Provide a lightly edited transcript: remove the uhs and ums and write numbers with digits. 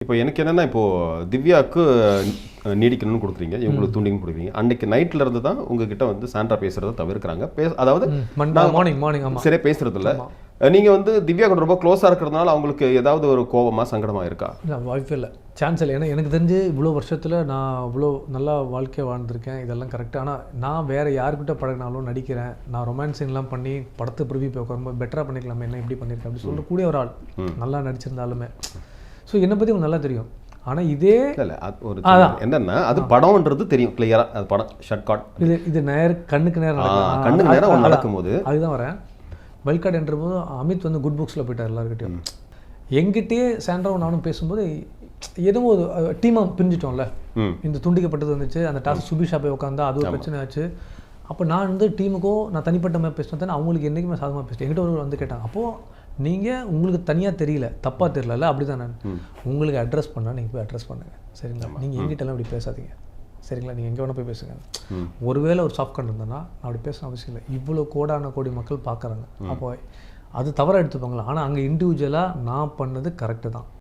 இப்போ எனக்கு என்னன்னா, இப்போ திவ்யாவுக்கு நீடிக்கணும்னு கொடுக்குறீங்க, இவங்களுக்கு தூண்டின்னு கொடுக்குறீங்க. அன்னைக்கு நைட்ல இருந்து தான் உங்ககிட்ட வந்து சாண்ட்ரா பேசுறத தவிர்க்கிறாங்க. அதாவது மார்னிங் சரியா பேசுறது இல்ல. நீங்க வந்து திவ்யா கூட ரொம்ப க்ளோஸா இருக்கிறதுனால அவங்களுக்கு ஏதாவது ஒரு கோபமா சங்கடமா இருக்கா? இல்லை, வாய்ப்பே இல்லை, சான்ஸ் இல்லை. ஏன்னா எனக்கு தெரிஞ்சு இவ்வளோ வருஷத்தில் நான் இவ்வளோ நல்லா வாழ்க்கையை வாழ்ந்திருக்கேன், இதெல்லாம் கரெக்டாக. ஆனால் நான் வேறு யாருக்கிட்ட பழகினாலும் நடிக்கிறேன், நான் ரொமான்ஸ் சீன்லாம் பண்ணி படத்தை ப்ரிவியூ போய் உட்காரும்போது பெட்டராக பண்ணிக்கலாமே, என்ன இப்படி பண்ணியிருக்கேன் அப்படி சொல்லக்கூடிய ஒரு ஆள், நல்லா நடிச்சிருந்தாலுமே. ஸோ என்னை பற்றி உங்களுக்கு நல்லா தெரியும். ஆனால் இதே இல்லை ஒரு என்னன்னா, அது படம்ன்றது தெரியும் கிளியரா. அது படம் ஷார்ட் காட், இது கண்ணுக்கு நேரம் நடக்கும்போது அதுதான் வரேன். வைல்ட் என்ற போது அமித் வந்து குட் புக்ஸில் போயிட்டார் எல்லாருக்கிட்டையும். எங்கிட்டே சாண்ட்ராவும் நானும் பேசும்போது ஏதோ ஒரு டீமாக பிரிஞ்சிட்டோம்ல, இந்த துண்டிக்கப்பட்டது வந்துச்சு, அந்த டாஸ்க் சுபிஷா போய் உட்காந்தா அது ஒரு பிரச்சனை ஆச்சு. அப்போ நான் வந்து டீமுக்கோ நான் தனிப்பட்ட மாதிரி பேசினேன், அவங்களுக்கு என்றைக்குமே சாதகமாக பேசிட்டேன். எங்கிட்ட ஒரு வந்து கேட்டாங்க, அப்போது நீங்கள் உங்களுக்கு தனியாக தெரியல, தப்பாக தெரியல, அப்படி தான் நான் உங்களுக்கு அட்ரஸ் பண்ணால் நீங்கள் போய் அட்ரஸ் பண்ணுங்கள், சரிங்களா? நீங்கள் எங்கிட்டலாம் இப்படி பேசாதீங்க, சரிங்களா? நீங்கள் எங்கே வேணால் போய் பேசுங்க. ஒருவேளை ஒரு சாஃப்ட் கார்டு இருந்தேன்னா நான் அப்படி பேசணும் அவசியம் இல்லை. இவ்வளோ கோடி மக்கள் பார்க்குறாங்க, அப்போ அது தவறாக எடுத்துப்பாங்களா? ஆனால் அங்கே இண்டிவிஜுவலாக நான் பண்ணது கரெக்டு தான்.